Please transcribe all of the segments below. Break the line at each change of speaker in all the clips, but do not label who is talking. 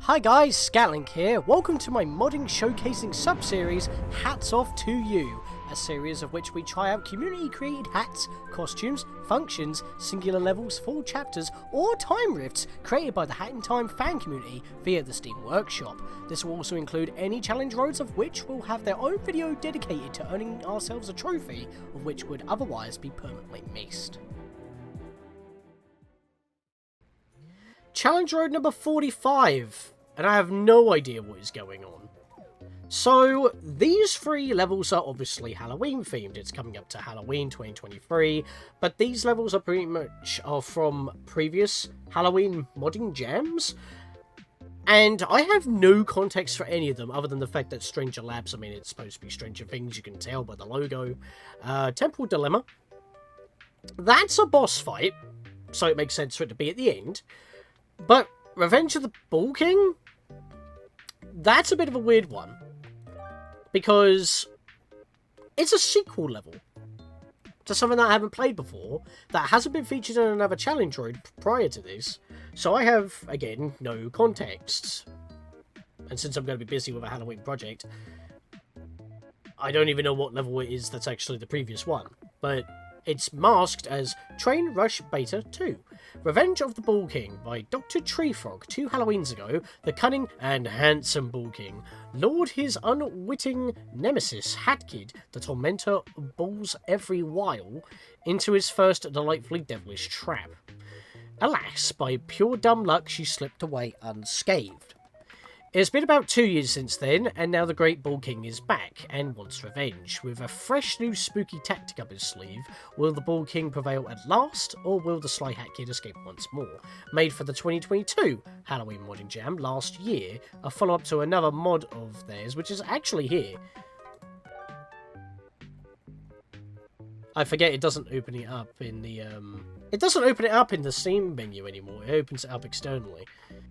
Hi guys, Scatlink here. Welcome to my modding showcasing sub-series, Hats Off to You, a series of which we try out community-created hats, costumes, functions, singular levels, full chapters, or time rifts created by the Hat in Time fan community via the Steam Workshop. This will also include any challenge roads of which will have their own video dedicated to earning ourselves a trophy, of which would otherwise be permanently missed. Challenge road number 45, and I have no idea what is going on. So, these three levels are obviously Halloween themed. It's coming up to Halloween 2023, but these levels are pretty much from previous Halloween modding jams. And I have no context for any of them other than the fact that Stranger Labs, I mean, it's supposed to be Stranger Things, you can tell by the logo. Timporal Dilemma. That's a boss fight, so it makes sense for it to be at the end. But Revenge of the Bull King? That's a bit of a weird one. Because it's a sequel level to something that I haven't played before, that hasn't been featured in another challenge road prior to this. So I have, again, no context. And since I'm going to be busy with a Halloween project, I don't even know what level it is that's actually the previous one. But it's masked as Train Rush Beta 2. Revenge of the Bull King by Dr. Treefrog 2 Halloweens ago, the cunning and handsome Bull King lured his unwitting nemesis, Hat Kid, the tormentor of bulls every while, into his first delightfully devilish trap. Alas, by pure dumb luck, she slipped away unscathed. It's been about 2 years since then, and now the Great Bull King is back, and wants revenge. With a fresh new spooky tactic up his sleeve, will the Bull King prevail at last, or will the Sly Hat Kid escape once more? Made for the 2022 Halloween modding jam last year, a follow-up to another mod of theirs, which is actually here. I forget it doesn't open it up in the, It doesn't open it up in the Steam menu anymore, it opens it up externally.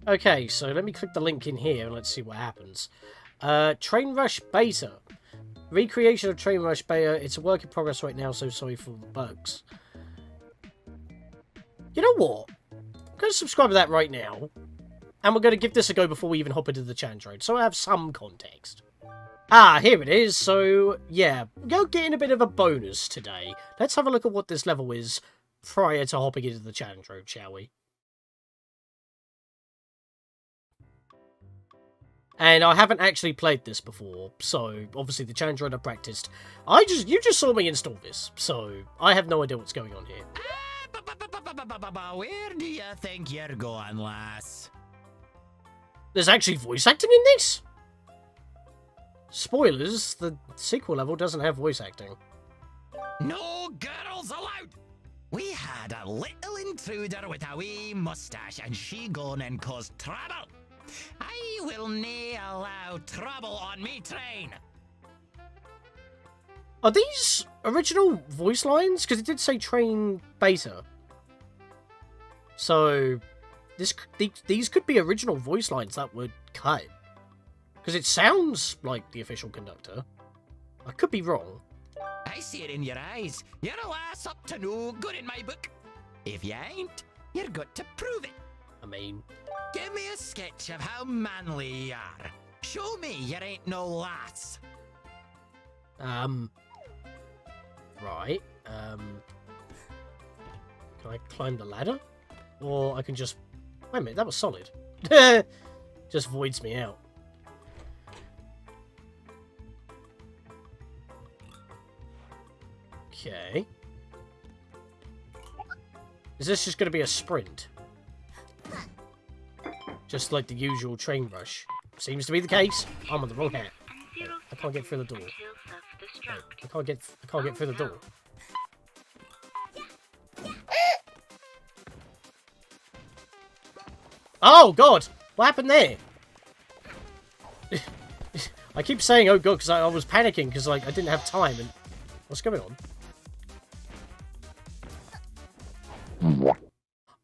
Okay, so let me click the link in here and let's see what happens. Train Rush Beta. Recreation of Train Rush Beta. It's a work in progress right now, so sorry for the bugs. You know what? I'm going to subscribe to that right now. And we're going to give this a go before we even hop into the challenge road, so I have some context. Ah, here it is. So, yeah, we're getting a bit of a bonus today. Let's have a look at what this level is prior to hopping into the challenge road, shall we? And I haven't actually played this before, so obviously the challenge road I practiced. You just saw me install this, so I have no idea what's going on here.
Where do you think you're going, lass?
There's actually voice acting in this? Spoilers, the sequel level doesn't have voice acting.
No girls allowed! We had a little intruder with a wee moustache, and she gone and caused trouble. I will nae allow trouble on me train.
Are these original voice lines? Because it did say train beta. So, these could be original voice lines that were cut. Because it sounds like the official conductor. I could be wrong.
I see it in your eyes. You're a lass up to no good in my book. If you ain't, you're got to prove it.
I mean,
give me a sketch of how manly you are. Show me you ain't no lass.
Right. Can I climb the ladder? Or I can just... Wait a minute, that was solid. Just voids me out. Okay. Is this just going to be a sprint? Just like the usual train rush. Seems to be the case. I'm on the wrong hat. I can't get through the door. I can't get through the door. Oh god! What happened there? I keep saying oh god because I was panicking because like I didn't have time and what's going on?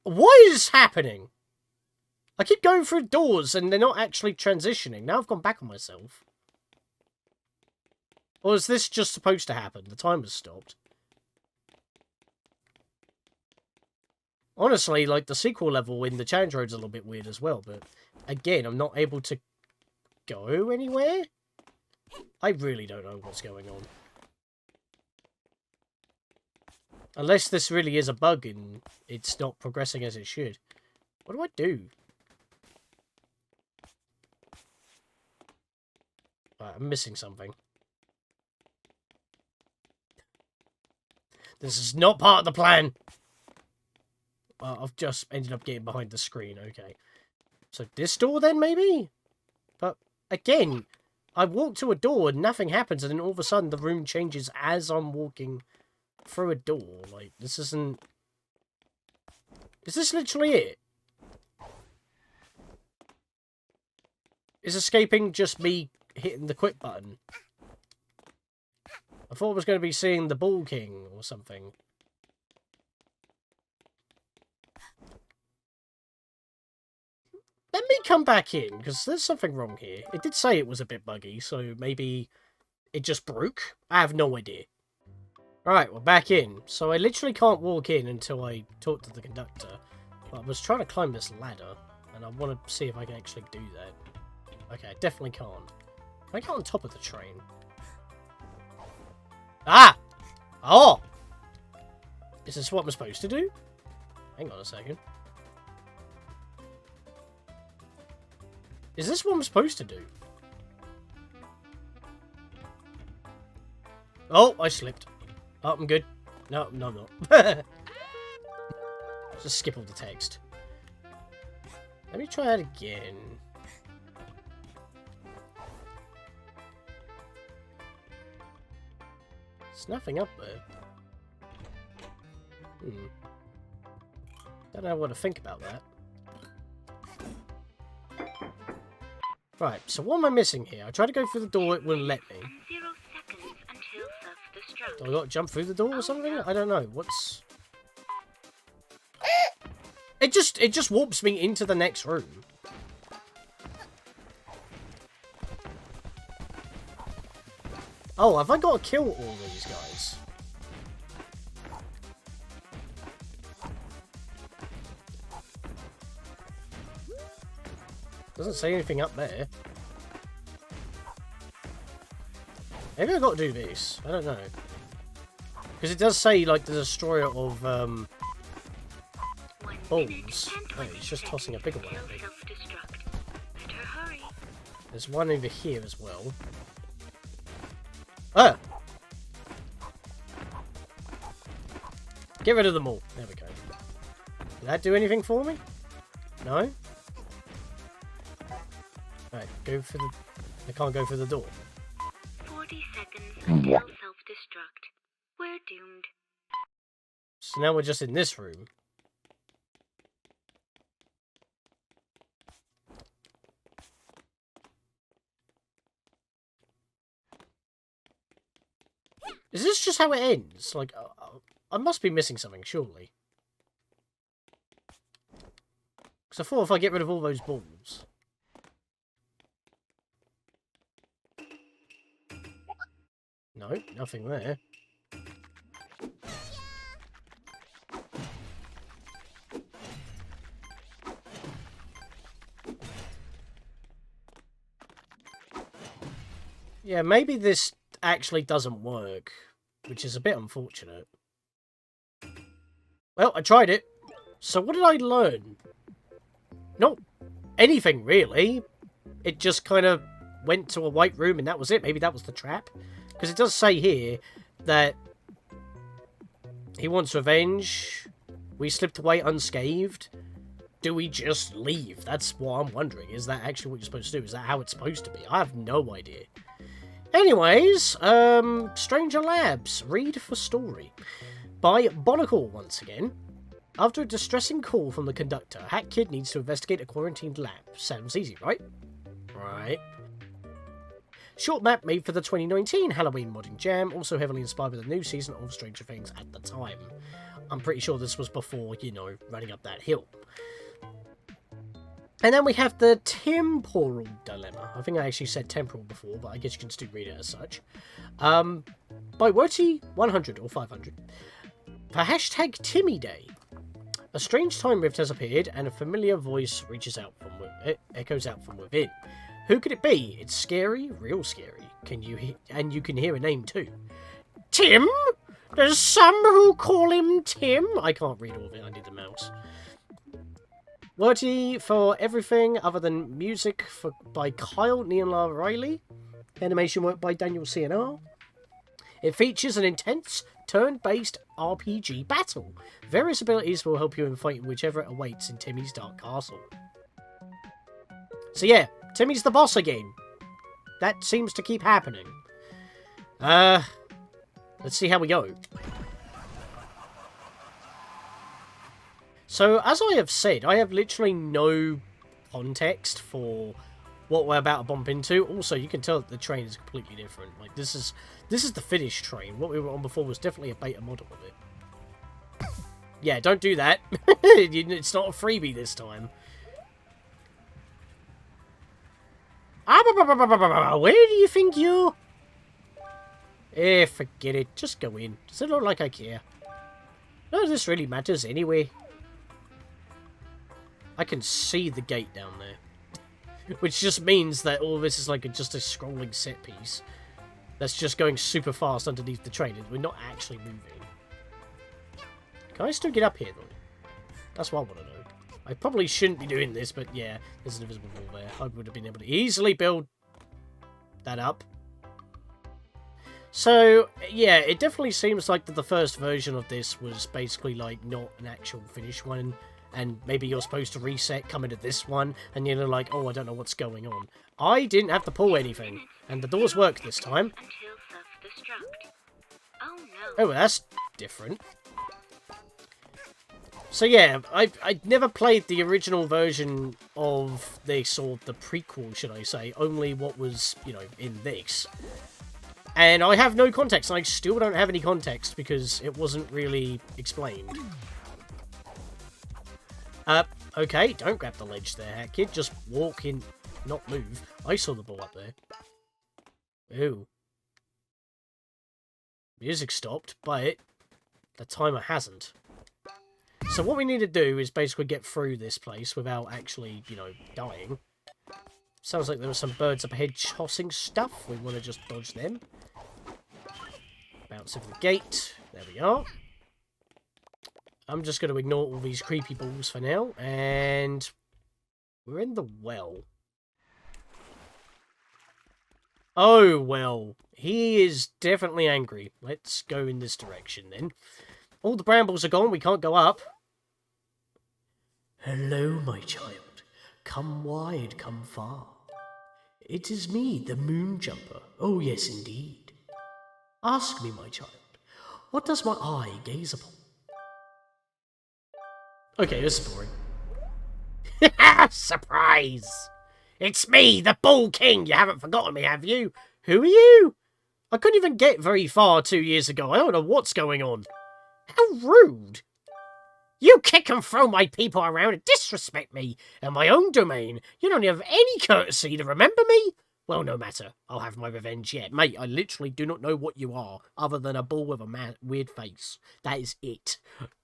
What is happening? I keep going through doors and they're not actually transitioning. Now I've gone back on myself. Or is this just supposed to happen? The timer's stopped. Honestly, like, the sequel level in the challenge road's a little bit weird as well, but again, I'm not able to go anywhere? I really don't know what's going on. Unless this really is a bug and it's not progressing as it should. What do I do? Right, I'm missing something. This is not part of the plan! I've just ended up getting behind the screen, okay. So this door then, maybe? But, again, I walk to a door and nothing happens, and then all of a sudden the room changes as I'm walking through a door. Like, this isn't... Is this literally it? Is escaping just me hitting the quit button? I thought I was going to be seeing the Ball King or something. Let me come back in, because there's something wrong here. It did say it was a bit buggy, so maybe it just broke? I have no idea. Alright, we're back in. So I literally can't walk in until I talk to the conductor. But I was trying to climb this ladder, and I want to see if I can actually do that. Okay, I definitely can't. Can I get on top of the train? Ah! Oh! Is this what I'm supposed to do? Hang on a second. Is this what I'm supposed to do? Oh, I slipped. Oh, I'm good. No, I'm not. Just skip all the text. Let me try that again. There's nothing up there. Don't know what to think about that. Right, so what am I missing here? I tried to go through the door, it wouldn't let me.
0 seconds until self-destruct.
Do I got to jump through the door or something? I don't know. What's... It just warps me into the next room. Oh, have I got to kill all these guys? Doesn't say anything up there. Maybe I got to do this. I don't know. Because it does say, like, the destroyer of, balls. Oh, it's just tossing a bigger one at me. There's one over here as well. Ah! Get rid of them all. There we go. Did that do anything for me? No? Right, go for the... I can't go through the door.
40 seconds until self-destruct. We're doomed.
So now we're just in this room. Is this just how it ends? Like, I must be missing something, surely. Because I thought if I get rid of all those balls... No, nothing there. Yeah, maybe this actually doesn't work, which is a bit unfortunate. Well, I tried it. So what did I learn? Not anything, really. It just kind of went to a white room and that was it. Maybe that was the trap. Because it does say here that he wants revenge. We slipped away unscathed. Do we just leave? That's what I'm wondering. Is that actually what you're supposed to do? Is that how it's supposed to be? I have no idea. Anyways, Stranger Labs, read for story. By Bonacle once again. After a distressing call from the conductor, Hat Kid needs to investigate a quarantined lab. Sounds easy, right? Right. Short map made for the 2019 Halloween modding jam, also heavily inspired by the new season of Stranger Things at the time. I'm pretty sure this was before, you know, running up that hill. And then we have the Timporal Dilemma. I think I actually said temporal before, but I guess you can still read it as such. By Worty 100 or 500. For hashtag Timmy Day. A strange time rift has appeared, and a familiar voice echoes out from within. Who could it be? It's scary, real scary. And you can hear a name too. Tim? There's some who call him Tim. I can't read all of it. I need the mouse. Wordy for everything other than music by Kyle Neonlar Riley. Animation work by Daniel CNR. It features an intense, turn-based RPG battle. Various abilities will help you in fighting whichever awaits in Timmy's Dark Castle. So yeah, Timmy's the boss again. That seems to keep happening. Let's see how we go. So, as I have said, I have literally no context for what we're about to bump into. Also, you can tell that the train is completely different. Like, this is the finished train. What we were on before was definitely a beta model of it. Yeah, don't do that. It's not a freebie this time. Where do you think you... forget it. Just go in. Does it look like I care? None of this really matters anyway. I can see the gate down there. Which just means that all of this is like just a scrolling set piece. That's just going super fast underneath the train. We're not actually moving. Can I still get up here, though? That's what I want to know. I probably shouldn't be doing this, but yeah, there's an invisible wall there. I would have been able to easily build that up. So, yeah, it definitely seems like that the first version of this was basically, like, not an actual finished one. And maybe you're supposed to reset, come into this one, and you're like, oh, I don't know what's going on. I didn't have to pull anything, and the doors work this time.
Until self-destruct. Oh no.
Oh, that's different. So yeah, I never played the original version of this, or the prequel, should I say, only what was, you know, in this. And I have no context, and I still don't have any context, because it wasn't really explained. Okay, don't grab the ledge there, Hat Kid. Just walk in, not move. I saw the ball up there. Ooh. Music stopped, but the timer hasn't. So what we need to do is basically get through this place without actually, you know, dying. Sounds like there were some birds up ahead tossing stuff. We want to just dodge them. Bounce over the gate. There we are. I'm just going to ignore all these creepy balls for now, and we're in the well. Oh, well, he is definitely angry. Let's go in this direction, then. All the brambles are gone, we can't go up. Hello, my child. Come wide, come far. It is me, the moon jumper. Oh, yes, indeed. Ask me, my child, what does my eye gaze upon? Okay, this is boring. Surprise! It's me, the Bull King! You haven't forgotten me, have you? Who are you? I couldn't even get very far 2 years ago. I don't know what's going on. How rude! You kick and throw my people around and disrespect me in my own domain. You don't have any courtesy to remember me? Well, no matter. I'll have my revenge yet. Mate, I literally do not know what you are, other than a bull with a weird face. That is it.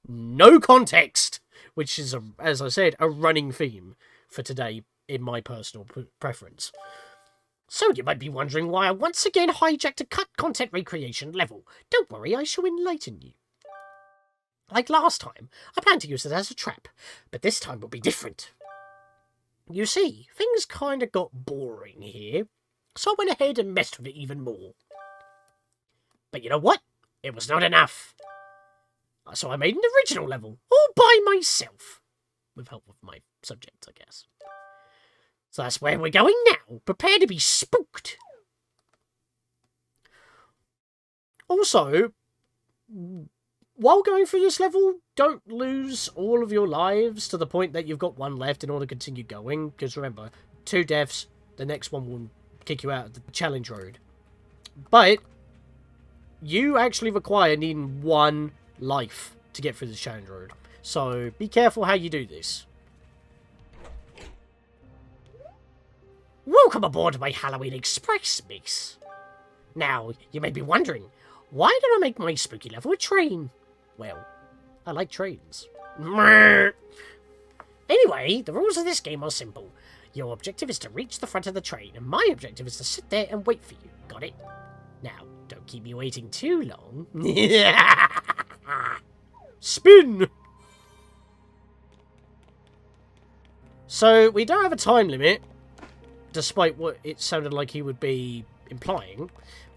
No context! Which is, as I said, a running theme for today in my personal preference. So you might be wondering why I once again hijacked a cut content recreation level. Don't worry, I shall enlighten you. Like last time, I plan to use it as a trap, but this time will be different. You see, things kinda got boring here, so I went ahead and messed with it even more. But you know what? It was not enough. So I made an original level, all by myself. With help of my subject, I guess. So that's where we're going now. Prepare to be spooked. Also, while going through this level, don't lose all of your lives to the point that you've got one left in order to continue going. Because remember, 2 deaths, the next one will kick you out of the challenge road. But you actually require needing 1 life to get through the challenge road. So be careful how you do this. Welcome aboard my Halloween Express, miss. Now, you may be wondering, why did I make my spooky level a train? Well, I like trains. Anyway, the rules of this game are simple. Your objective is to reach the front of the train, and my objective is to sit there and wait for you. Got it? Now, don't keep me waiting too long. Spin! So, we don't have a time limit, despite what it sounded like he would be implying.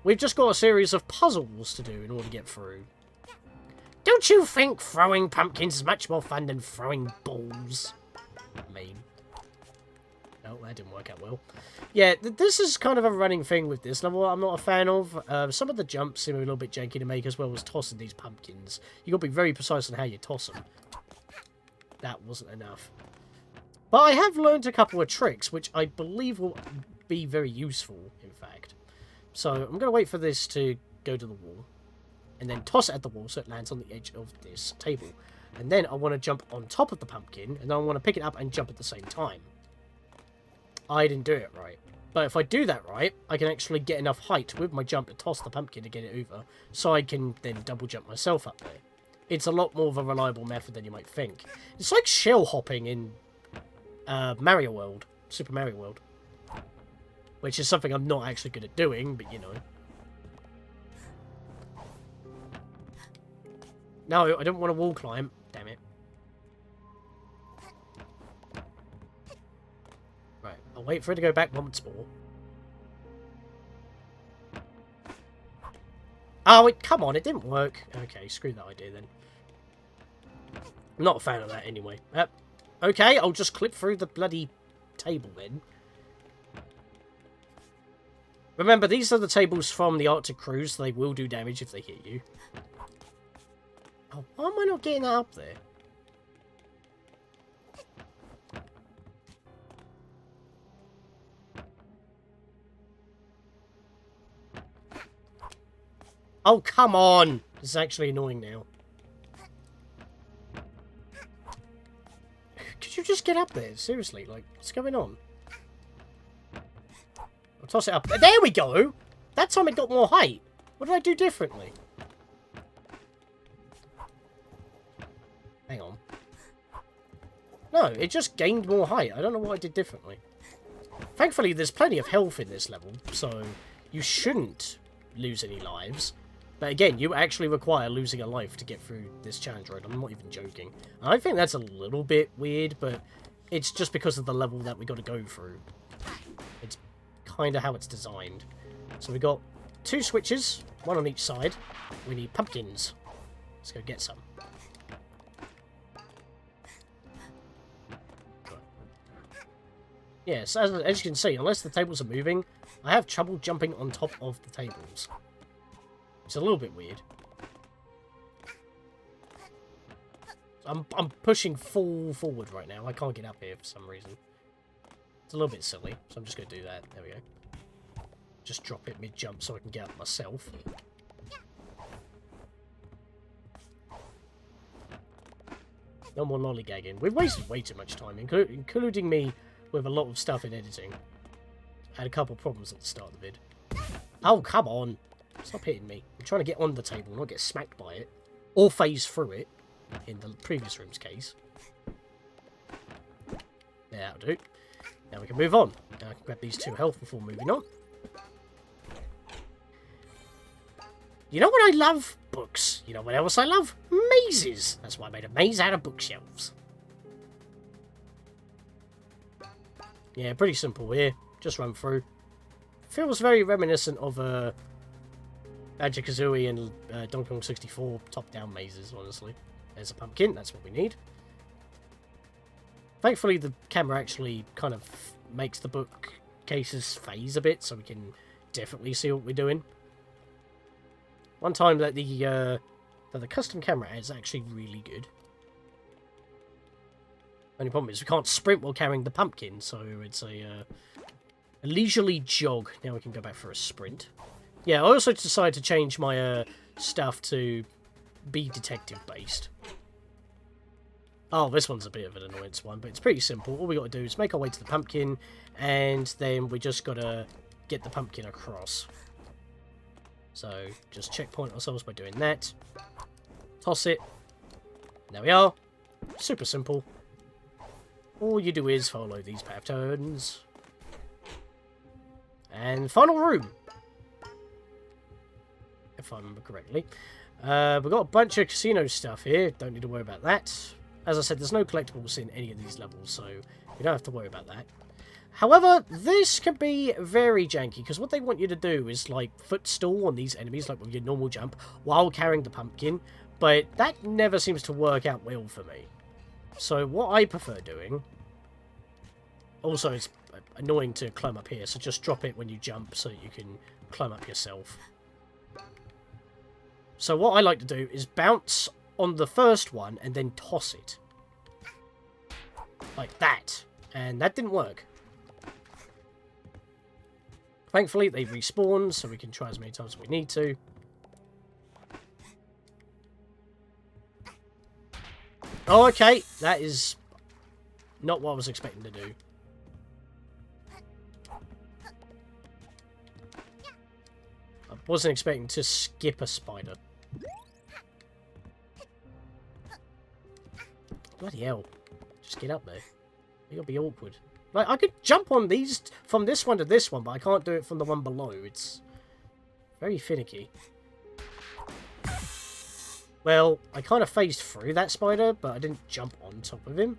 We've just got a series of puzzles to do in order to get through. Don't you think throwing pumpkins is much more fun than throwing balls? Mean. Oh, that didn't work out well. Yeah, this is kind of a running thing with this level I'm not a fan of. Some of the jumps seem a little bit janky to make, as well as tossing these pumpkins. You've got to be very precise on how you toss them. That wasn't enough. But I have learned a couple of tricks, which I believe will be very useful, in fact. So, I'm going to wait for this to go to the wall. And then toss it at the wall so it lands on the edge of this table. And then I want to jump on top of the pumpkin, and then I want to pick it up and jump at the same time. I didn't do it right. But if I do that right, I can actually get enough height with my jump to toss the pumpkin to get it over, so I can then double jump myself up there. It's a lot more of a reliable method than you might think. It's like shell hopping in Mario World, Super Mario World. Which is something I'm not actually good at doing, but you know. No, I don't want to wall climb. Damn it. Right, I'll wait for it to go back once more. Oh, come on, it didn't work. Okay, screw that idea then. I'm not a fan of that anyway. Okay, I'll just clip through the bloody table then. Remember, these are the tables from the Arctic cruise, so they will do damage if they hit you. Oh, why am I not getting that up there? Oh, come on! This is actually annoying now. Could you just get up there? Seriously, like, what's going on? I'll toss it up. There we go! That time it got more height. What did I do differently? Hang on. No, it just gained more height. I don't know what I did differently. Thankfully, there's plenty of health in this level, so you shouldn't lose any lives. But again, you actually require losing a life to get through this challenge road. I'm not even joking. And I think that's a little bit weird, but it's just because of the level that we got to go through. It's kind of how it's designed. So we got 2 switches, 1 on each side. We need pumpkins. Let's go get some. Yes, as you can see, unless the tables are moving, I have trouble jumping on top of the tables. It's a little bit weird. I'm pushing full forward right now. I can't get up here for some reason. It's a little bit silly, so I'm just going to do that. There we go. Just drop it mid-jump so I can get up myself. No more lollygagging. We've wasted way too much time, including me with a lot of stuff in editing. I had a couple problems at the start of the vid. Oh, come on. Stop hitting me. I'm trying to get on the table, not get smacked by it. Or phase through it, in the previous room's case. There, that'll do. Now we can move on. Now I can grab these 2 health before moving on. You know what I love? Books. You know what else I love? Mazes. That's why I made a maze out of bookshelves. Yeah, pretty simple here. Just run through. Feels very reminiscent of Banjo-Kazooie and Donkey Kong 64 top-down mazes, honestly. There's a pumpkin, that's what we need. Thankfully, the camera actually kind of makes the bookcases phase a bit, so we can definitely see what we're doing. One time that the custom camera is actually really good. Only problem is we can't sprint while carrying the pumpkin, so it's a leisurely jog. Now we can go back for a sprint. Yeah, I also decided to change my stuff to be detective-based. Oh, this one's a bit of an annoyance one, but it's pretty simple. All we got to do is make our way to the pumpkin, and then we just got to get the pumpkin across. So, just checkpoint ourselves by doing that. Toss it. There we are. Super simple. All you do is follow these path turns. And final room. If I remember correctly. We've got a bunch of casino stuff here. Don't need to worry about that. As I said, there's no collectibles in any of these levels, so you don't have to worry about that. However, this can be very janky, because what they want you to do is, like, footstool on these enemies, like with your normal jump, while carrying the pumpkin, but that never seems to work out well for me. So what I prefer doing... Also, it's annoying to climb up here, so just drop it when you jump so you can climb up yourself. So what I like to do is bounce on the first one and then toss it. Like that. And that didn't work. Thankfully, they respawn, so we can try as many times as we need to. Oh, okay. That is not what I was expecting to do. I wasn't expecting to skip a spider. Bloody hell. Just get up there. You gotta be awkward. Like, I could jump on these from this one to this one, but I can't do it from the one below. It's very finicky. Well, I kind of phased through that spider, but I didn't jump on top of him.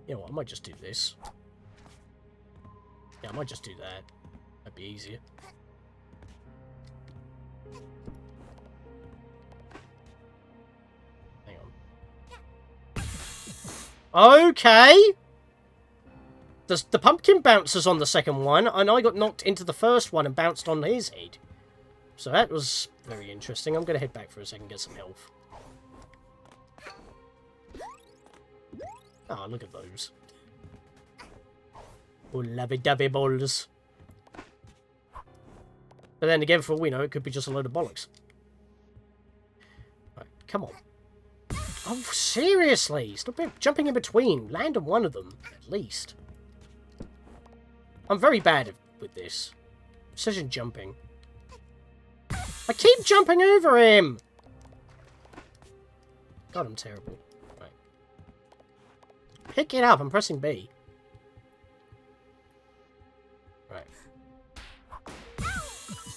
You know what, I might just do this. Yeah, I might just do that. That'd be easier. Hang on. Okay! The pumpkin bounces on the second one, and I got knocked into the first one and bounced on his head. So that was very interesting. I'm going to head back for a second and get some health. Ah, look at those. Oh, lovey-dovey balls. But then again, for all we know, it could be just a load of bollocks. Right, come on. Oh, seriously! Stop jumping in between. Land on one of them, at least. I'm very bad with this. Precision jumping. I keep jumping over him! God, I'm terrible. Right. Pick it up, I'm pressing B. Right.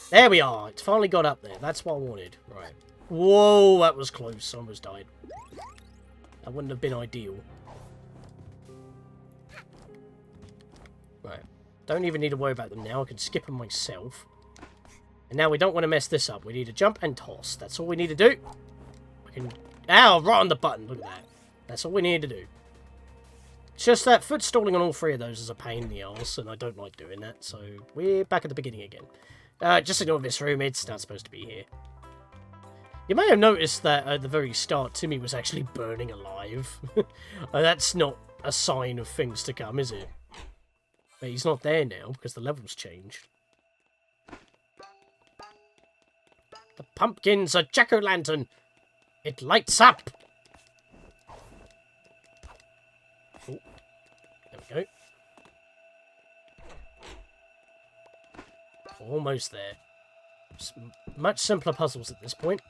There we are. It's finally got up there. That's what I wanted. Right. Whoa, that was close. I almost died. That wouldn't have been ideal. Right. Don't even need to worry about them now. I can skip them myself. And now we don't want to mess this up. We need to jump and toss. That's all we need to do. We can... Ow! Right on the button. Look at that. That's all we need to do. It's just that foot stalling on all three of those is a pain in the arse, and I don't like doing that. So we're back at the beginning again. Just ignore this room. It's not supposed to be here. You may have noticed that at the very start, Timmy was actually burning alive. That's not a sign of things to come, is it? But he's not there now because the level's changed. The pumpkin's a jack-o'-lantern. It lights up. Oh, there we go. Almost there. Much simpler puzzles at this point.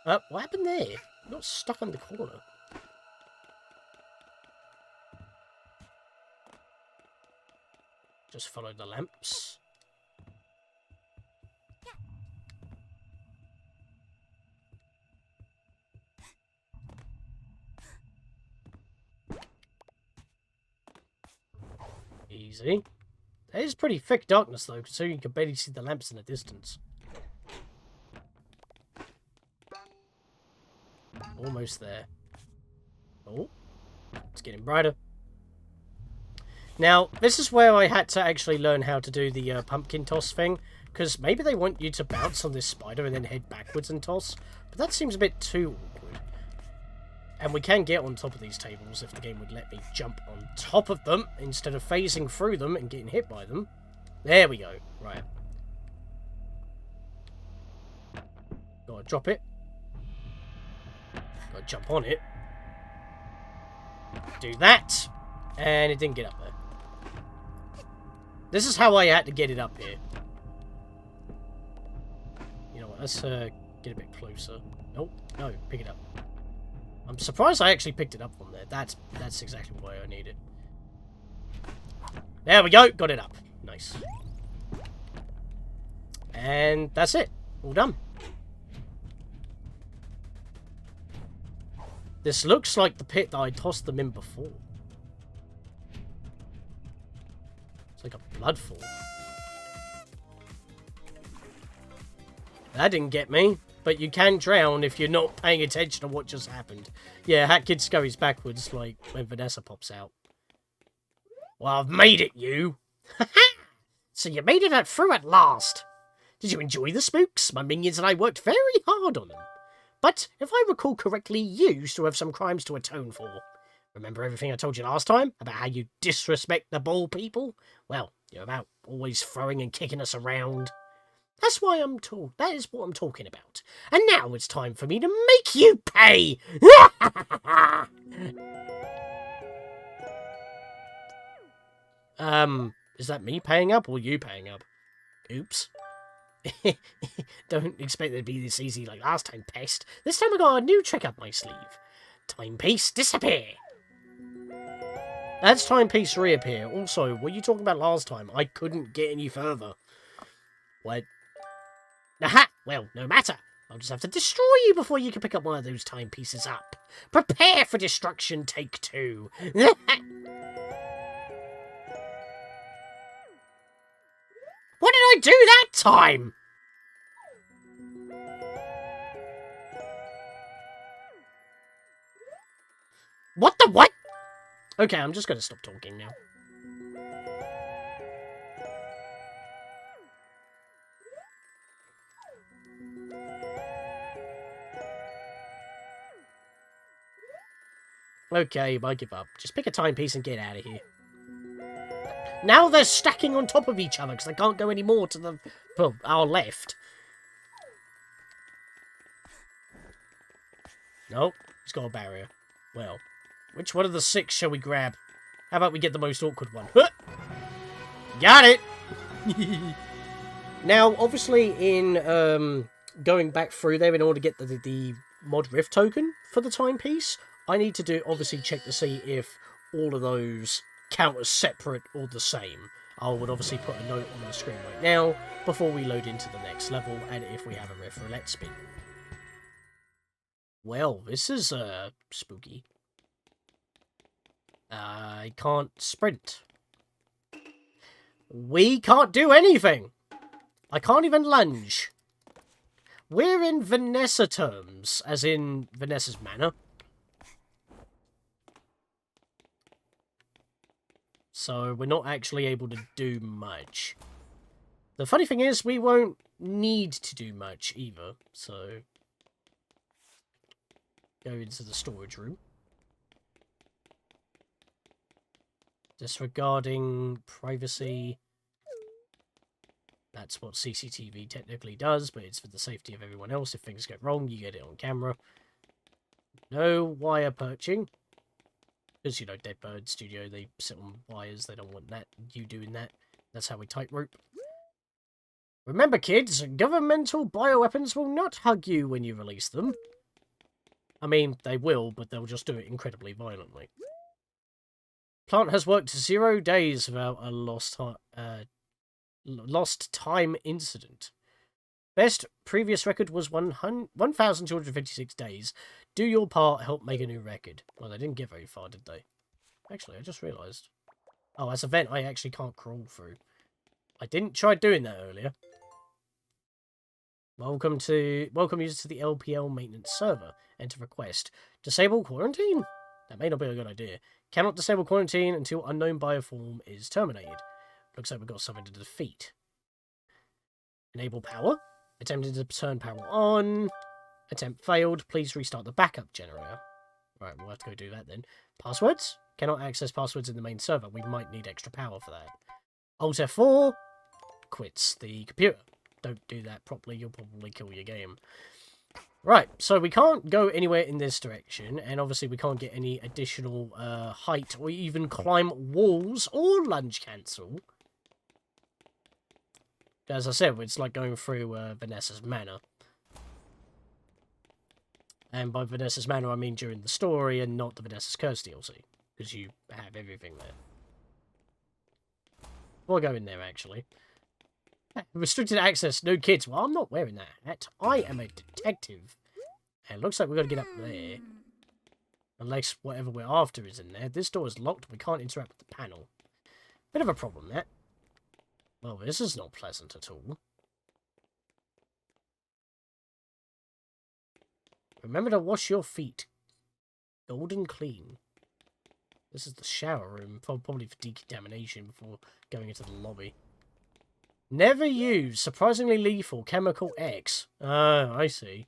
What happened there? I'm not stuck on the corner. Just follow the lamps. Easy. That is pretty thick darkness though, so you can barely see the lamps in the distance. Almost there. Oh, it's getting brighter. Now, this is where I had to actually learn how to do the pumpkin toss thing, because maybe they want you to bounce on this spider and then head backwards and toss, but that seems a bit too awkward. And we can get on top of these tables if the game would let me jump on top of them instead of phasing through them and getting hit by them. There we go. Right. Gotta drop it. Gotta jump on it. Do that. And it didn't get up there. This is how I had to get it up here. let's get a bit closer. Nope, no, pick it up. I'm surprised I actually picked it up from there. That's exactly why I need it. There we go, got it up. Nice. And that's it. All done. This looks like the pit that I tossed them in before. It's like a blood fall. That didn't get me. But you can drown if you're not paying attention to what just happened. Yeah, Hat Kid scurries backwards like when Vanessa pops out. Well, I've made it, you. So you made it through at last. Did you enjoy the spooks? My minions and I worked very hard on them. But, if I recall correctly, you still have some crimes to atone for. Remember everything I told you last time? About how you disrespect the ball people? Well, you're about always throwing and kicking us around. That's why that is what I'm talking about. And now it's time for me to make you pay! Is that me paying up or you paying up? Oops. Don't expect it to be this easy like last time, pest. This time I got a new trick up my sleeve. Timepiece disappear. That's timepiece reappear. Also, what you talking about last time? I couldn't get any further. What? Aha! Well, no matter. I'll just have to destroy you before you can pick up one of those timepieces up. Prepare for destruction, take 2. What did I do that time? What the what? Okay, I'm just gonna stop talking now. Okay, I give up. Just pick a timepiece and get out of here. Now they're stacking on top of each other because they can't go any more to the our left. Nope, it's got a barrier. Well, which one of the 6 shall we grab? How about we get the most awkward one? Huh! Got it! Now, obviously, in going back through there in order to get the mod rift token for the timepiece, I need to obviously check to see if all of those count as separate or the same. I would obviously put a note on the screen right now before we load into the next level and if we have a rift roulette spin. Well, this is spooky. I can't sprint. We can't do anything. I can't even lunge. We're in Vanessa terms, as in Vanessa's manner. So we're not actually able to do much. The funny thing is, we won't need to do much either, so... Go into the storage room. Disregarding privacy. That's what CCTV technically does, but it's for the safety of everyone else. If things go wrong, you get it on camera. No wire perching. Because, you know, Dead Bird Studio, they sit on wires. They don't want that. You doing that. That's how we tightrope. Remember, kids, governmental bioweapons will not hug you when you release them. I mean, they will, but they'll just do it incredibly violently. Plant has worked 0 days without a lost time incident. Best previous record was 1,256 days. Do your part, help make a new record. Well, they didn't get very far, did they? Actually, I just realised. Oh, as a vent, I actually can't crawl through. I didn't try doing that earlier. Welcome users to the LPL maintenance server. Enter request. Disable quarantine? That may not be a good idea. Cannot disable quarantine until unknown bioform is terminated. Looks like we've got something to defeat. Enable power. Attempted to turn power on. Attempt failed. Please restart the backup generator. Right, we'll have to go do that then. Passwords? Cannot access passwords in the main server. We might need extra power for that. Alt F4 quits the computer. Don't do that properly, you'll probably kill your game. Right, so we can't go anywhere in this direction, and obviously we can't get any additional height or even climb walls or lunge cancel. As I said, it's like going through Vanessa's manor. And by Vanessa's Manor, I mean during the story and not the Vanessa's Curse DLC. Because you have everything there. We'll go in there, actually. Restricted access, no kids. Well, I'm not wearing that hat. I am a detective. And it looks like we've got to get up there. Unless whatever we're after is in there. This door is locked. We can't interact with the panel. Bit of a problem, that. Well, this is not pleasant at all. Remember to wash your feet. Golden clean. This is the shower room. Probably for decontamination before going into the lobby. Never use surprisingly lethal chemical X. Oh, I see.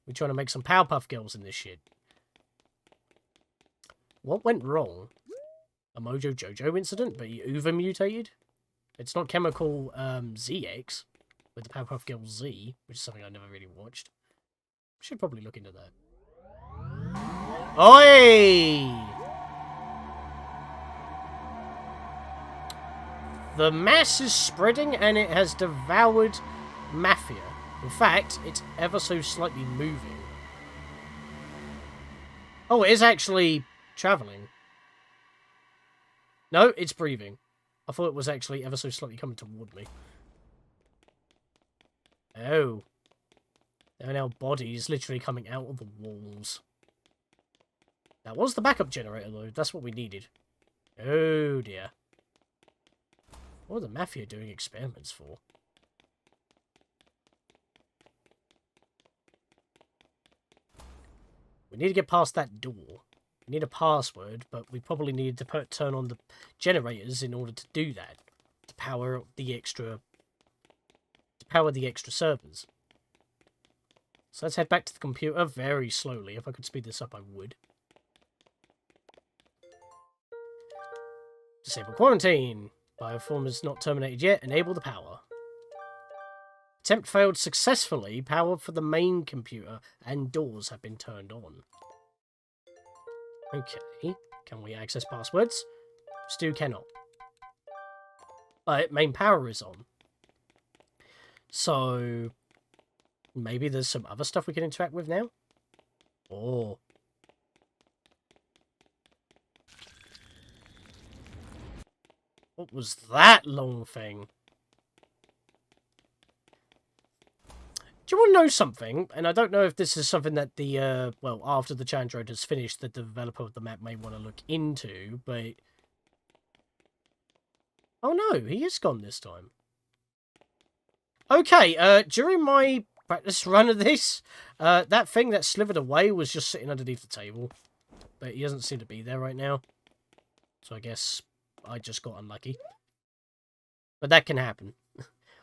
We're trying to make some Powerpuff Girls in this shit. What went wrong? A Mojo Jojo incident, but he Uber mutated? It's not chemical ZX with the Powerpuff Girls Z, which is something I never really watched. Should probably look into that. Oi! The mass is spreading and it has devoured Mafia. In fact, it's ever so slightly moving. Oh, it is actually travelling. No, it's breathing. I thought it was actually ever so slightly coming toward me. Oh. There are now bodies literally coming out of the walls. That was the backup generator, though. That's what we needed. Oh, dear. What are the Mafia doing experiments for? We need to get past that door. We need a password, but we probably need to turn on the generators in order to do that. To power the extra servers. So let's head back to the computer very slowly. If I could speed this up, I would. Disable quarantine. Bioform is not terminated yet. Enable the power. Attempt failed successfully. Power for the main computer and doors have been turned on. Okay. Can we access passwords? Stu cannot. But main power is on. So maybe there's some other stuff we can interact with now? Oh. What was that long thing? Do you want to know something? And I don't know if this is something that the, well, after the challenge road has finished, the developer of the map may want to look into, but... Oh no, he is gone this time. Okay, during my practice run of this, that thing that slithered away was just sitting underneath the table. But he doesn't seem to be there right now. So I guess I just got unlucky. But that can happen.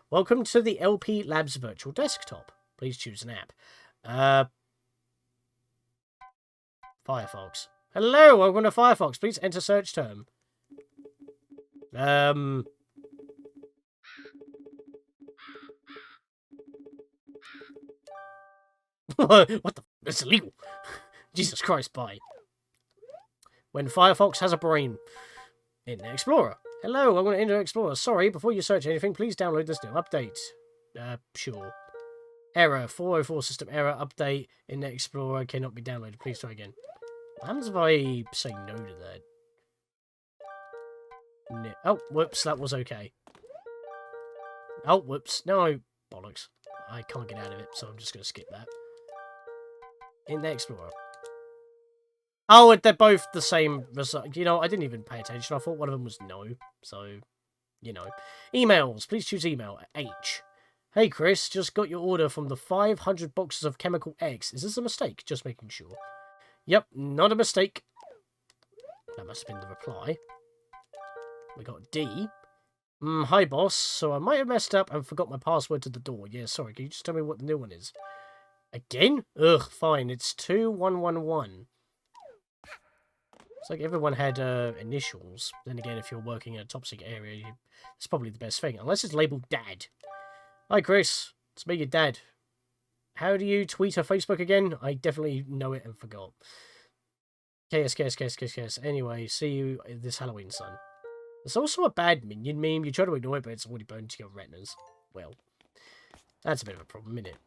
Welcome to the LP Labs virtual desktop. Please choose an app. Firefox. Hello, welcome to Firefox. Please enter search term. What the? That's illegal. Jesus Christ, bye. When Firefox has a brain. Internet Explorer. Hello, I'm going to Internet Explorer. Sorry, before you search anything, please download this new update. Sure. Error. 404 system error. Update. Internet Explorer cannot be downloaded. Please try again. What happens if I say no to that? No. Oh, whoops. That was okay. Oh, whoops. No, bollocks. I can't get out of it, so I'm just going to skip that. Internet Explorer. Oh, they're both the same result. You know, I didn't even pay attention. I thought one of them was no. So, you know. Emails. Please choose email. H. Hey, Chris. Just got your order from the 500 boxes of Chemical X. Is this a mistake? Just making sure. Yep, not a mistake. That must have been the reply. We got D. Hi, boss. So I might have messed up and forgot my password to the door. Yeah, sorry. Can you just tell me what the new one is? Again? Ugh, fine. It's 2111. It's like everyone had initials. Then again, if you're working in a top secret area, it's probably the best thing. Unless it's labelled Dad. Hi, Chris. It's me, your dad. How do you tweet or Facebook again? I definitely know it and forgot. KS. Anyway, see you this Halloween, son. There's also a bad minion meme. You try to ignore it, but it's already burned to your retinas. Well, that's a bit of a problem, isn't it?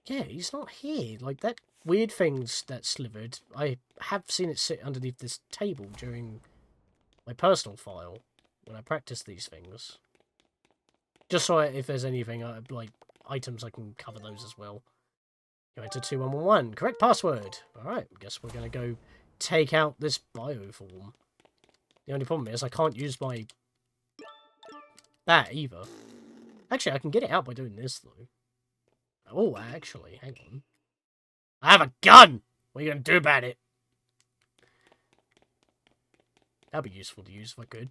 Yeah, he's not here. Like, that weird things that slithered. I have seen it sit underneath this table during my personal file when I practice these things. Just so if there's anything, like, items, I can cover those as well. Go into 2111. Correct password. Alright, guess we're going to go take out this bioform. The only problem is I can't use my... that either. Actually, I can get it out by doing this, though. Oh, actually, hang on. I have a gun! What are you going to do about it? That'd be useful to use if I could.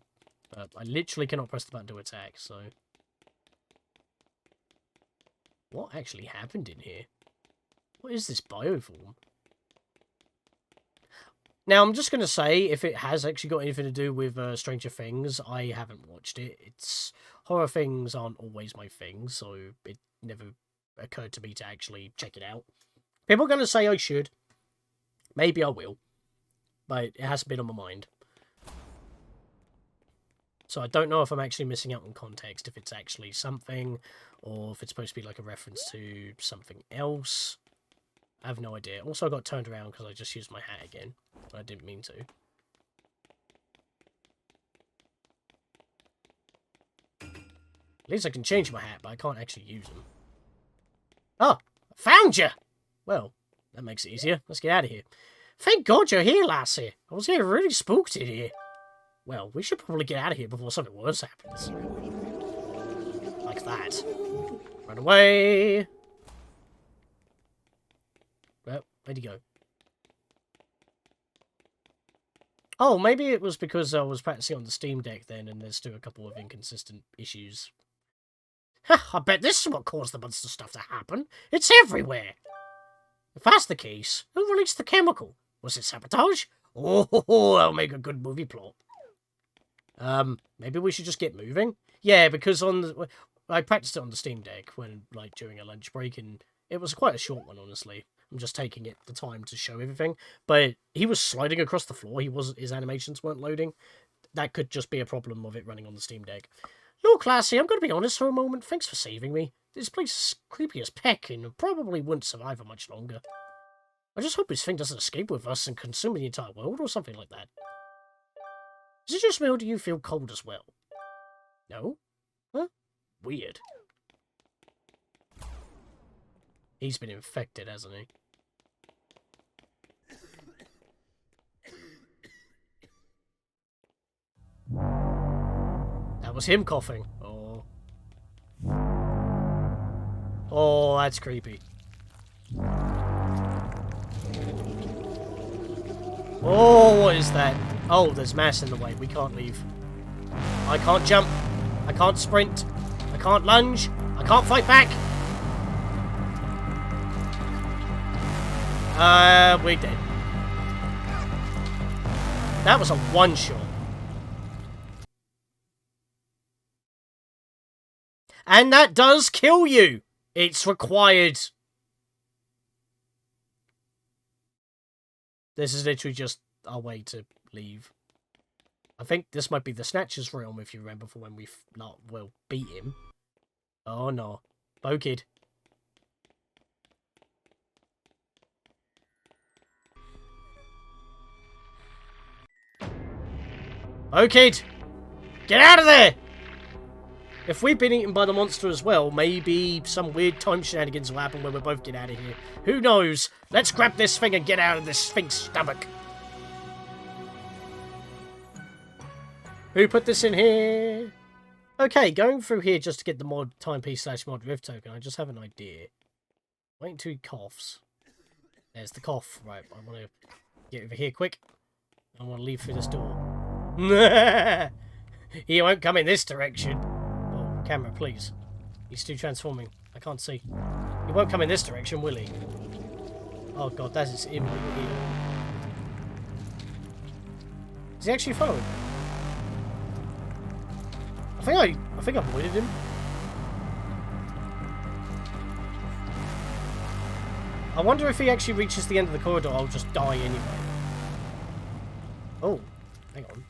But I literally cannot press the button to attack, so... What actually happened in here? What is this bioform? Now, I'm just going to say, if it has actually got anything to do with Stranger Things, I haven't watched it. Horror things aren't always my thing, so it never occurred to me to actually check it out. People are going to say I should. Maybe I will. But it hasn't been on my mind. So I don't know if I'm actually missing out on context, if it's actually something, or if it's supposed to be like a reference to something else. I have no idea. Also, I got turned around because I just used my hat again. I didn't mean to. At least I can change my hat, but I can't actually use them. Oh, I found you! Well, that makes it easier. Let's get out of here. Thank God you're here, lassie. I was getting really spooked in here. Well, we should probably get out of here before something worse happens. Like that. Run away! Well, where'd he go? Oh, maybe it was because I was practicing on the Steam Deck then, and there's still a couple of inconsistent issues. Ha! I bet this is what caused the monster stuff to happen. It's everywhere! If that's the case, who released the chemical? Was it sabotage? Oh, that'll make a good movie plot. Maybe we should just get moving? Yeah, because I practiced it on the Steam Deck when, like, during a lunch break, and it was quite a short one, honestly. I'm just taking the time to show everything. But he was sliding across the floor. His animations weren't loading. That could just be a problem of it running on the Steam Deck. Look, lassie, I'm going to be honest for a moment. Thanks for saving me. This place is creepy as peck and probably wouldn't survive for much longer. I just hope his thing doesn't escape with us and consume the entire world or something like that. Is it just me or do you feel cold as well? No? Huh? Weird. He's been infected, hasn't he? That was him coughing. Oh. Oh, that's creepy. Oh, what is that? Oh, there's mass in the way. We can't leave. I can't jump. I can't sprint. I can't lunge. I can't fight back. We're dead. That was a one-shot. And that does kill you. It's required. This is literally just our way to leave. I think this might be the Snatcher's realm, if you remember, for when we beat him. Oh no. Bo Kid. Bo Kid! Get out of there! If we've been eaten by the monster as well, maybe some weird time shenanigans will happen when we both get out of here. Who knows? Let's grab this thing and get out of this Sphinx stomach. Who put this in here? Okay, going through here just to get the mod timepiece/mod rift token, I just have an idea. Wait until he coughs. There's the cough. Right, I want to get over here quick. I want to leave through this door. He won't come in this direction. Oh, camera, please. He's still transforming. I can't see. He won't come in this direction, will he? Oh god, that is him here. Is he actually following me? I think I avoided him. I wonder if he actually reaches the end of the corridor, I'll just die anyway. Oh, hang on.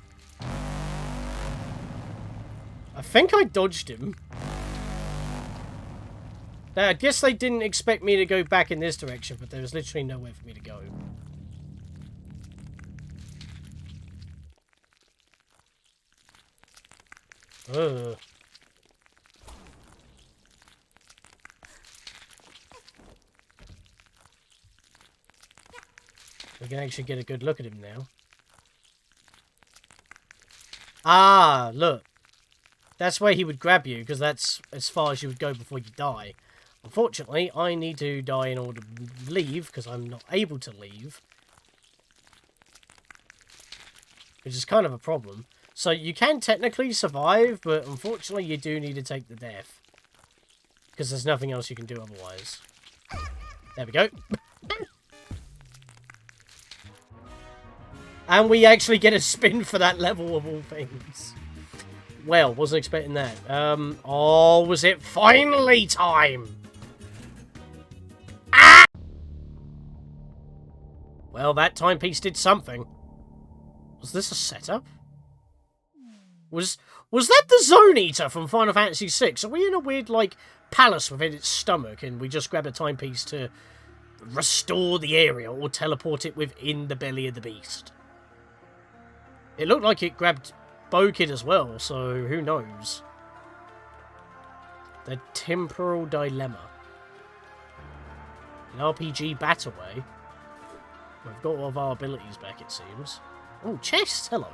I think I dodged him. I guess they didn't expect me to go back in this direction, but there was literally nowhere for me to go. Ugh. We can actually get a good look at him now. Ah, look. That's where he would grab you, because that's as far as you would go before you die. Unfortunately, I need to die in order to leave, because I'm not able to leave. Which is kind of a problem. So you can technically survive, but unfortunately you do need to take the death. Because there's nothing else you can do otherwise. There we go. And we actually get a spin for that level of all things. Well, wasn't expecting that. Oh, was it finally time? Ah! Well, that timepiece did something. Was this a setup? Was that the Zone Eater from Final Fantasy VI? Are we in a weird, like, palace within its stomach and we just grabbed a timepiece to restore the area or teleport it within the belly of the beast? It looked like it grabbed Kid as well, so who knows? The Timporal Dilemma. An RPG Battleway. We've got all of our abilities back, it seems. Oh, chests! Hello.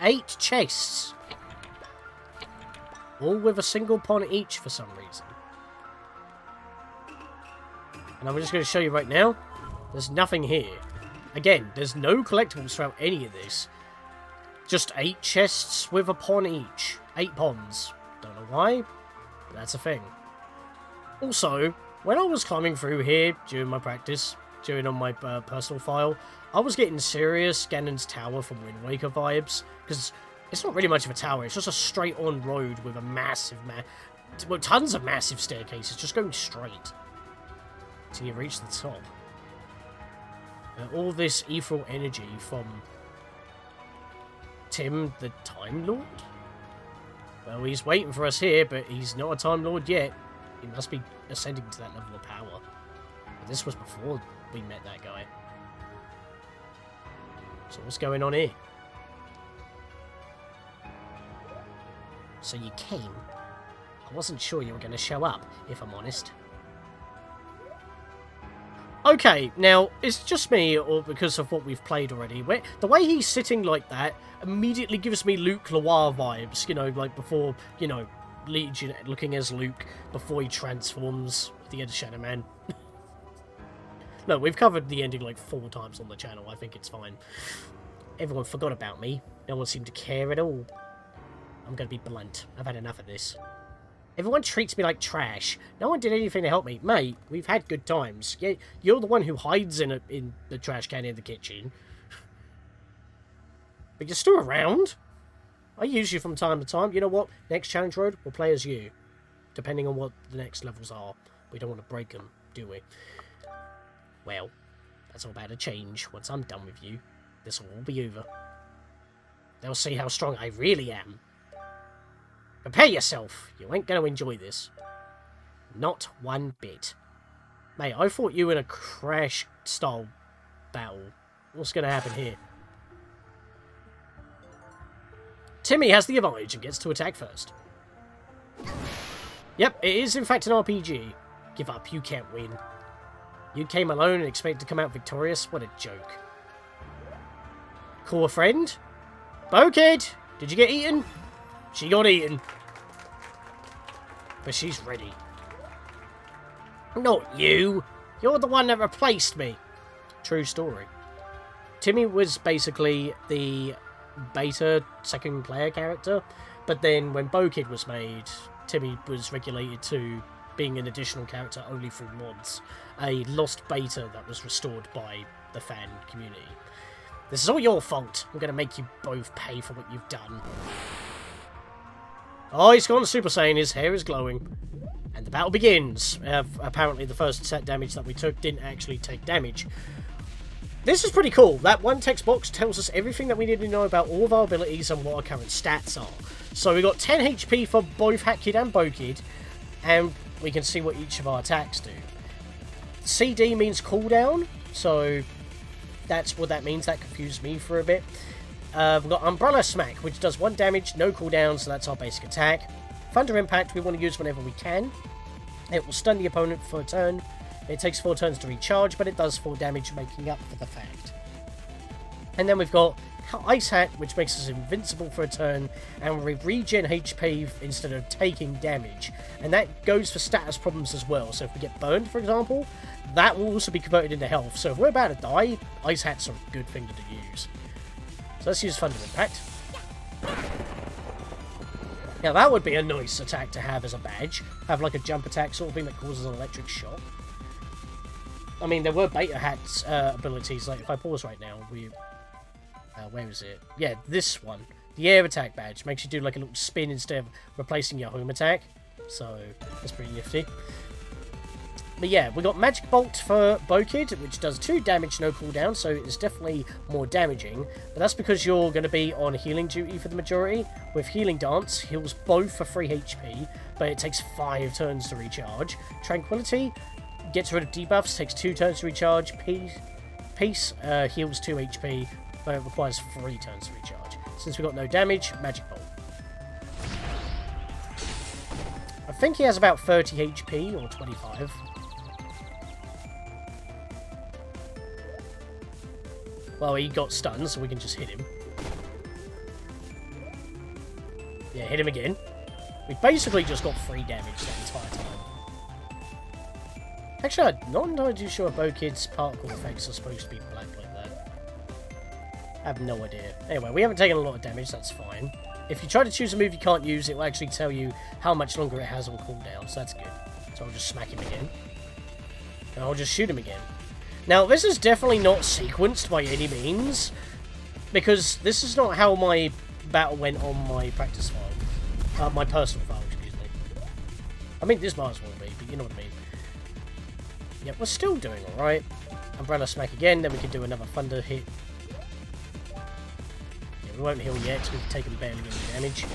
Eight chests. All with a single pawn each for some reason. And I'm just going to show you right now, there's nothing here. Again, there's no collectibles throughout any of this. Just 8 chests with a pawn each. 8 pawns. Don't know why, but that's a thing. Also, when I was climbing through here during my practice, during on my personal file, I was getting serious Ganon's Tower from Wind Waker vibes, because it's not really much of a tower, it's just a straight-on road with a massive, well, tons of massive staircases, just going straight till you reach the top. All this ethereal energy from Tim, the Time Lord? Well, he's waiting for us here, but he's not a Time Lord yet. He must be ascending to that level of power. But this was before we met that guy. So what's going on here? So you came. I wasn't sure you were going to show up, if I'm honest. Okay, now, it's just me, or because of what we've played already. The way he's sitting like that immediately gives me Luke Loire vibes, you know, like before, you know, Legion looking as Luke before he transforms at the end of Shadow Man. No, we've covered the ending like 4 times on the channel. I think it's fine. Everyone forgot about me. No one seemed to care at all. I'm going to be blunt. I've had enough of this. Everyone treats me like trash. No one did anything to help me. Mate, we've had good times. Yeah, you're the one who hides in the trash can in the kitchen. But you're still around. I use you from time to time. You know what? Next challenge road, we'll play as you. Depending on what the next levels are. We don't want to break them, do we? Well, that's all about to change. Once I'm done with you, this will all be over. They'll see how strong I really am. Prepare yourself. You ain't going to enjoy this. Not one bit. Mate, I thought you were in a Crash-style battle. What's going to happen here? Timmy has the advantage and gets to attack first. Yep, it is in fact an RPG. Give up, you can't win. You came alone and expected to come out victorious? What a joke. Call a friend? Kid, did you get eaten? She got eaten. But she's ready. Not you. You're the one that replaced me. True story. Timmy was basically the beta second player character, but then when Kid was made, Timmy was regulated to being an additional character only through mods. A lost beta that was restored by the fan community. This is all your fault. I'm going to make you both pay for what you've done. Oh, he's gone Super Saiyan. His hair is glowing. And the battle begins. Apparently the first set damage that we took didn't actually take damage. this is pretty cool. That one text box tells us everything that we need to know about all of our abilities and what our current stats are. So we got 10 HP for both Hat Kid and Bo Kid, and we can see what each of our attacks do. CD means cooldown, so that's what that means. That confused me for a bit. We've got Umbrella Smack, which does 1 damage, no cooldown, so that's our basic attack. Thunder Impact we want to use whenever we can. It will stun the opponent for a turn. It takes 4 turns to recharge, but it does 4 damage, making up for the fact. And then we've got Ice Hat, which makes us invincible for a turn, and we regen HP instead of taking damage. And that goes for status problems as well. So if we get burned, for example, that will also be converted into health. So if we're about to die, Ice Hat's a good thing to use. So let's use Thunder Impact. Now that would be a nice attack to have as a badge. Have like a jump attack sort of thing that causes an electric shock. I mean, there were Beta Hat's abilities. Like if I pause right now, where is it? Yeah, this one. The air attack badge makes you do like a little spin instead of replacing your home attack. So that's pretty nifty. But yeah, we got Magic Bolt for Bo Kid, which does 2 damage, no cooldown, so it's definitely more damaging. But that's because you're going to be on healing duty for the majority. With Healing Dance, heals both for 3 HP, but it takes 5 turns to recharge. Tranquility gets rid of debuffs, takes 2 turns to recharge. Peace heals 2 HP, but it requires 3 turns to recharge. Since we got no damage, Magic Bolt. I think he has about 30 HP, or 25. Well, he got stunned, so we can just hit him. Yeah, hit him again. We basically just got 3 damage that entire time. Actually, I'm not entirely too sure if Bo Kid's particle effects are supposed to be black like that. I have no idea. Anyway, we haven't taken a lot of damage, that's fine. If you try to choose a move you can't use, it will actually tell you how much longer it has on cooldown, so that's good. So I'll just smack him again. And I'll just shoot him again. Now, this is definitely not sequenced by any means, because this is not how my battle went on my practice file. My personal file, excuse me. I mean, this might as well be, but you know what I mean. Yep, we're still doing alright. Umbrella Smack again, then we can do another Thunder hit. Yeah, we won't heal yet, because we've taken barely any damage.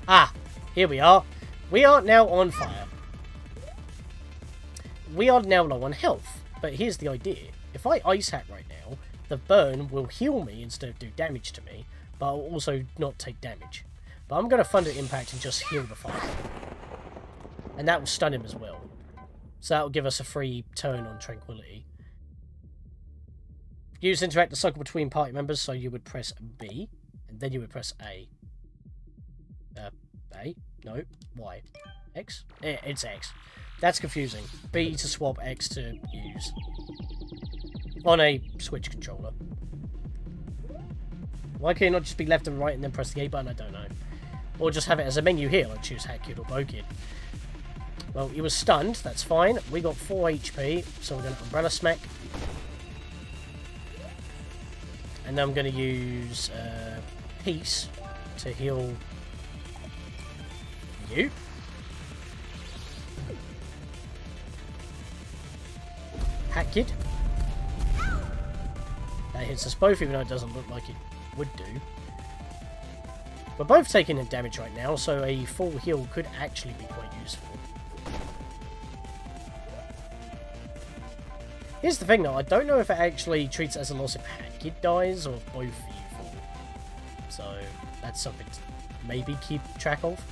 Ah! Here we are. We are now on fire. We are now low on health, but here's the idea. If I Ice Hat right now, the burn will heal me instead of do damage to me, but I'll also not take damage. But I'm going to Thunder Impact and just heal the fire. And that will stun him as well. So that will give us a free turn on Tranquility. Use Interact to cycle between party members, so you would press B, and then you would press A. A? No. Y. X? It's X. That's confusing. B to swap, X to use. On a Switch controller. Why can't it not just be left and right and then press the A button? I don't know. Or just have it as a menu here, like choose Hat Kid or Bo Kid. Well, he was stunned, that's fine. We got 4 HP, so we're going to Umbrella Smack. And then I'm going to use Peace to heal you. Hat Kid. That hits us both, even though it doesn't look like it would do. We're both taking damage right now, so a full heal could actually be quite useful. Here's the thing though, I don't know if it actually treats it as a loss if Hat Kid dies, or both of you fall. So, that's something to maybe keep track of.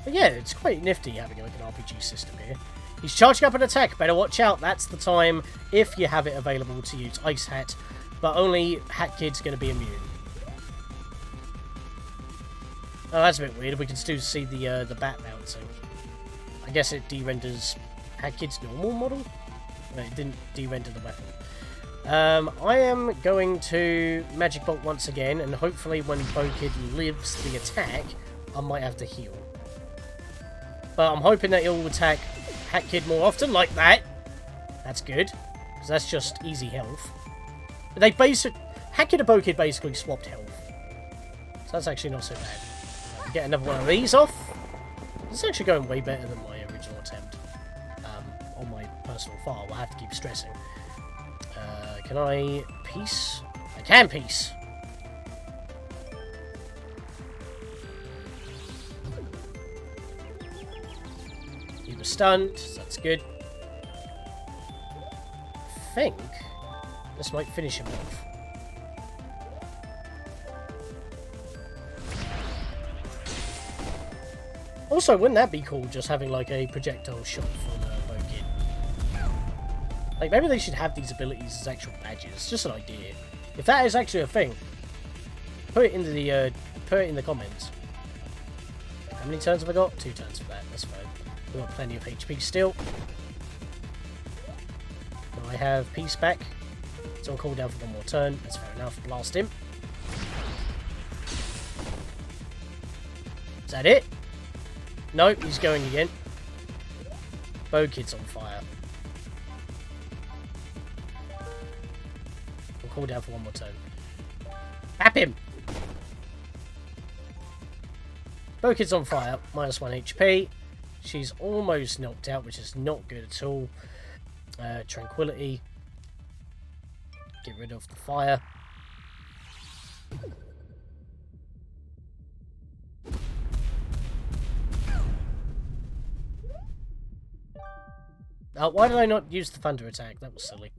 But yeah, it's quite nifty having like an RPG system here. He's charging up an attack, better watch out, that's the time, if you have it available, to use Ice Hat, but only Hat Kid's going to be immune. Oh, that's a bit weird, we can still see the bat bouncing. I guess it de-renders Hat Kid's normal model? No, it didn't de-render the weapon. I am going to Magic Bolt once again, and hopefully when Bo Kid lives the attack, I might have to heal. But I'm hoping that he'll attack Hat Kid more often, like that. That's good, because that's just easy health. But they Hat Kid and Bo Kid basically swapped health. So that's actually not so bad. Get another one of these off. This is actually going way better than my original attempt on my personal file. I have to keep stressing. Can I piece? I can piece! He was stunned, so that's good. I think this might finish him off. Also, wouldn't that be cool, just having like a projectile shot from Bokid? Like, maybe they should have these abilities as actual badges. Just an idea. If that is actually a thing, put it in the comments. How many turns have I got? 2 turns for that. That's fine. We've got plenty of HP still. I have peace back. It's on cooldown for 1 more turn. That's fair enough. Blast him. Is that it? Nope, he's going again. Bokid's on fire. We'll cool down for 1 more turn. Bap him! Bokid's on fire. -1 HP. She's almost knocked out, which is not good at all. Tranquility. Get rid of the fire. Why did I not use the thunder attack? That was silly.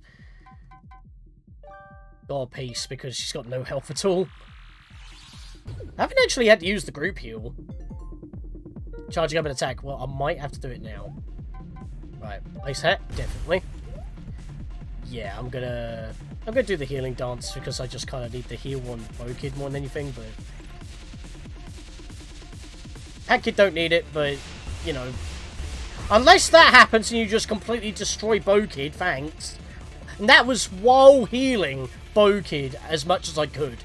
Got a piece because she's got no health at all. I haven't actually had to use the group heal. Charging up an attack. Well, I might have to do it now. Right, ice hat, definitely. Yeah, I'm gonna do the healing dance because I just kind of need the heal on Bokid more than anything. But Hat Kid don't need it, but you know. Unless that happens and you just completely destroy Bokid, thanks. And that was while healing Bokid as much as I could.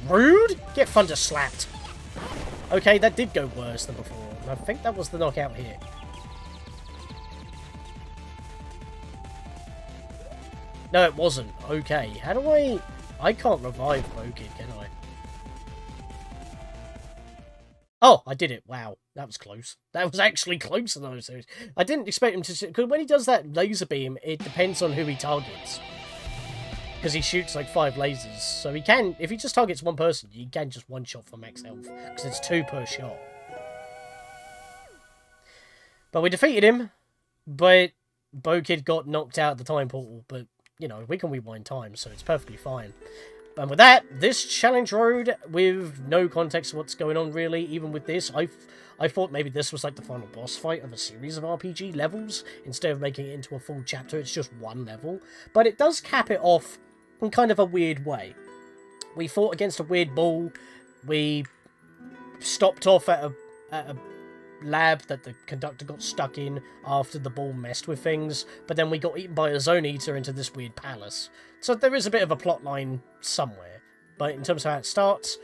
Rude? Get thunder slapped. Okay, that did go worse than before. I think that was the knockout here. No, it wasn't. Okay, how do I can't revive Bokid, can I? Oh, I did it. Wow, that was close. That was actually closer than I was. I didn't expect him to... Because when he does that laser beam, it depends on who he targets. Because he shoots like 5 lasers. So he can... If he just targets 1 person, he can just one-shot for max health. Because it's 2 per shot. But we defeated him. But Bokid got knocked out at the time portal. But, you know, we can rewind time, so it's perfectly fine. And with that, this challenge road, with no context of what's going on really, even with this, I thought maybe this was like the final boss fight of a series of RPG levels, instead of making it into a full chapter, it's just 1 level. But it does cap it off in kind of a weird way. We fought against a weird bull, we stopped off at a lab that the conductor got stuck in after the bull messed with things, but then we got eaten by a zone eater into this weird palace. So there is a bit of a plot line somewhere, but in terms of how it starts,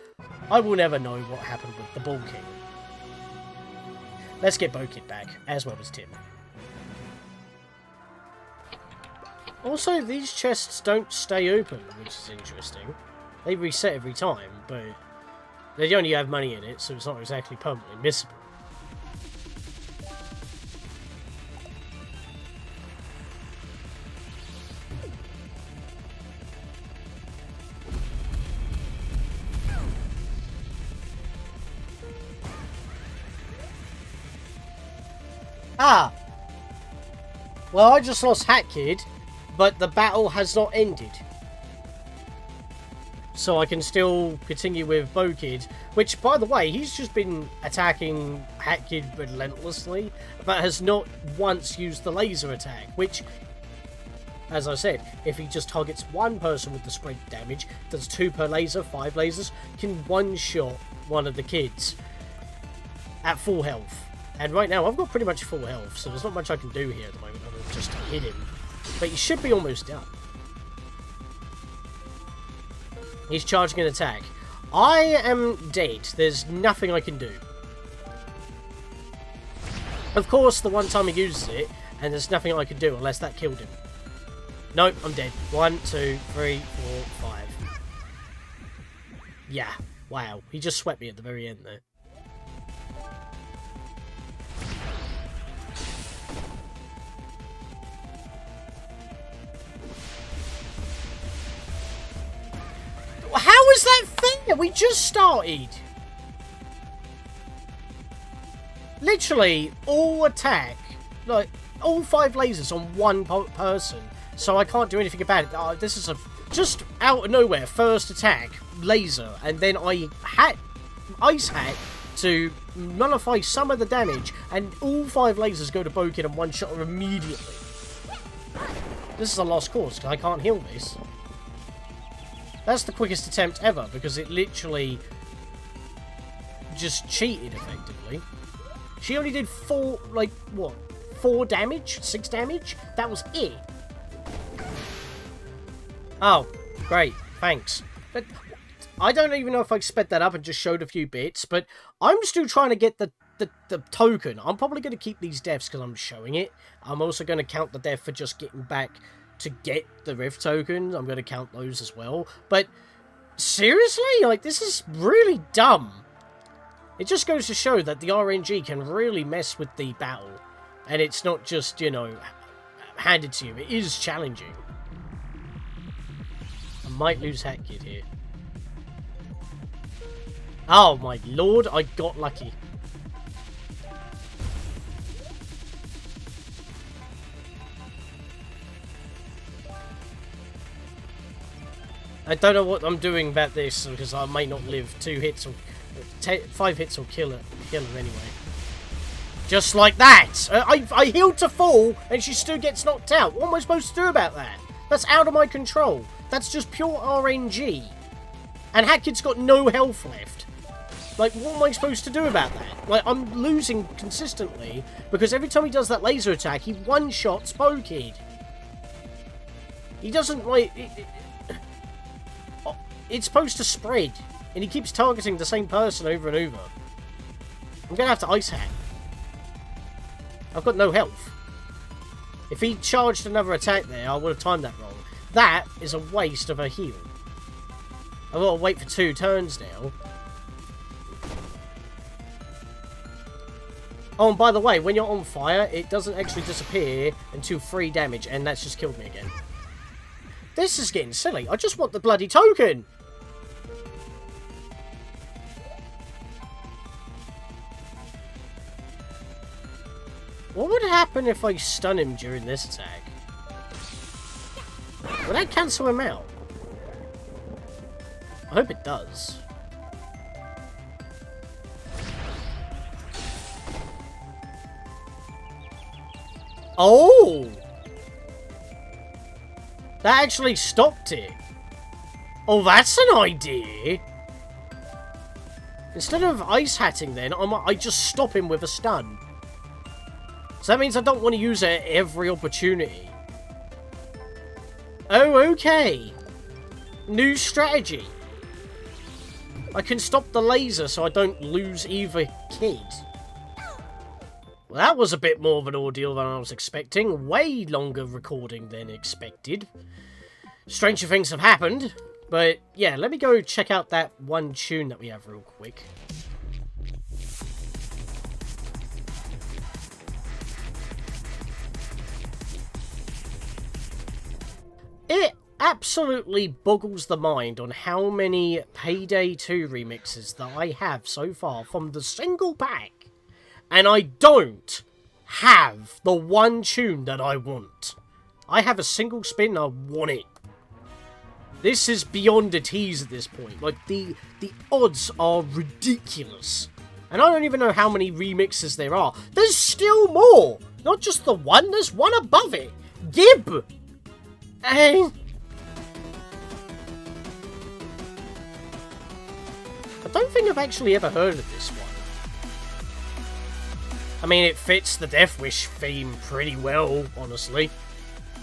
I will never know what happened with the Bull King. Let's get Bokid back, as well as Tim. Also, these chests don't stay open, which is interesting. They reset every time, but they only have money in it, so it's not exactly permanently missable. Ah! Well, I just lost Hat Kid, but the battle has not ended. So I can still continue with Bokid, which, by the way, he's just been attacking Hat Kid relentlessly, but has not once used the laser attack, which, as I said, if he just targets 1 person with the spread damage, does 2 per laser, 5 lasers, can one-shot one of the kids at full health. And right now, I've got pretty much full health, so there's not much I can do here at the moment other than just hit him. But he should be almost done. He's charging an attack. I am dead. There's nothing I can do. Of course, the one time he uses it, and there's nothing I can do unless that killed him. Nope, I'm dead. 1, 2, 3, 4, 5. Yeah, wow. He just swept me at the very end there. is that fair? We just started. Literally, all attack, like, all 5 lasers on one person. So I can't do anything about it. This is just out of nowhere, first attack, laser, and then I ice hack to nullify some of the damage, and all 5 lasers go to Bokin and one shot her immediately. This is a lost cause, because I can't heal this. That's the quickest attempt ever, because it literally just cheated, effectively. She only did 4 damage? 6 damage? That was it. Oh, great. Thanks. But I don't even know if I sped that up and just showed a few bits, but I'm still trying to get the token. I'm probably going to keep these deaths because I'm showing it. I'm also going to count the death for just getting back to get the Rift tokens. I'm going to count those as well. But seriously? Like, this is really dumb. It just goes to show that the RNG can really mess with the battle. And it's not just, you know, handed to you. It is challenging. I might lose Hat Kid here. Oh my lord, I got lucky. I don't know what I'm doing about this, because I may not live 2 hits or 5 hits will kill her anyway. Just like that! I healed to full, and she still gets knocked out. What am I supposed to do about that? That's out of my control. That's just pure RNG. And Hat Kid's got no health left. Like, what am I supposed to do about that? Like, I'm losing consistently, because every time he does that laser attack, he one-shots Bo-Kid. He doesn't, like... It's supposed to spread, and he keeps targeting the same person over and over. I'm gonna have to ice hack. I've got no health. If he charged another attack there, I would have timed that wrong. That is a waste of a heal. I've got to wait for 2 turns now. Oh, and by the way, when you're on fire, it doesn't actually disappear until 3 damage, and that's just killed me again. This is getting silly. I just want the bloody token! What would happen if I stun him during this attack? Would that cancel him out? I hope it does. Oh! That actually stopped it. Oh, that's an idea! Instead of ice hatting then, I just stop him with a stun. So that means I don't want to use it at every opportunity. Oh, okay. New strategy. I can stop the laser so I don't lose either kid. Well, that was a bit more of an ordeal than I was expecting. Way longer recording than expected. Stranger things have happened. But, yeah, let me go check out that one tune that we have real quick. It absolutely boggles the mind on how many Payday 2 remixes that I have so far from the single pack. And I don't have the one tune that I want. I have a single spin, I want it. This is beyond a tease at this point. Like, the odds are ridiculous. And I don't even know how many remixes there are. There's still more! Not just the one, there's one above it. Gib! I don't think I've actually ever heard of this one. I mean, it fits the Death Wish theme pretty well, honestly.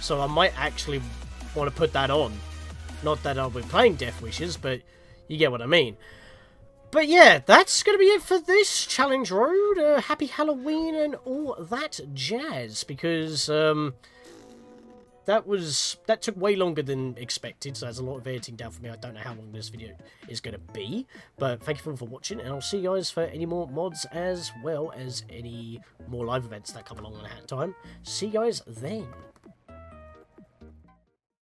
So I might actually want to put that on. Not that I'll be playing Death Wishes, but you get what I mean. But yeah, that's going to be it for this Challenge Road. Happy Halloween and all that jazz, because that took way longer than expected, so there's a lot of editing down for me. I don't know how long this video is going to be, but thank you for watching, and I'll see you guys for any more mods as well as any more live events that come along in that time. See you guys then.